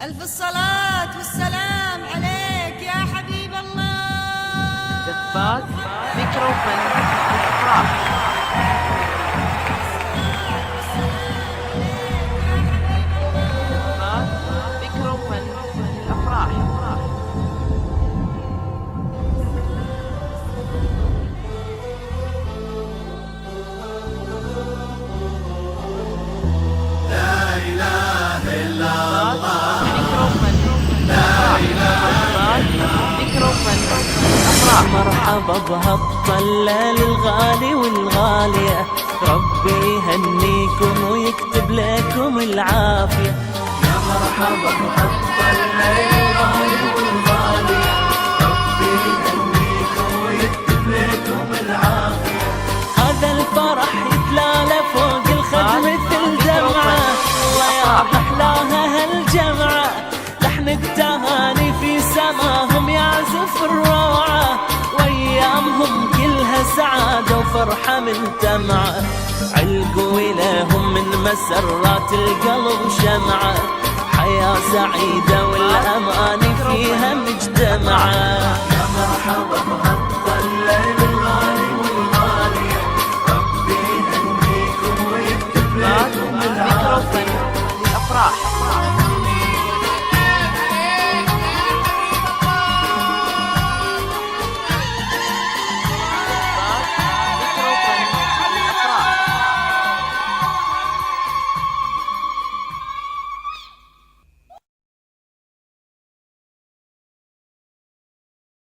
ألف الصلاة والسلام عليك يا حبيب الله. زفات ذكر وفن الأفراح. مرحبا بهالطلة للغالي والغالية، ربي يهنيكم ويكتب لكم العافية. يا مرحبا بهالطلة للغالي والغالية، ربي يهنيكم ويكتب لكم العافية. هذا الفرح يتلالى فوق الخد مثل دمعة، الله يا محلاها هالجمعة، لحن التهاني في سماهم يعزف الروعة، وأيامهم كلها سعادة وفرحة من دمعة، علقوا إليهم من مسرات القلب شمعة، حياة سعيدة والأماني فيها مجتمعة. يا مرحبا بهالطلة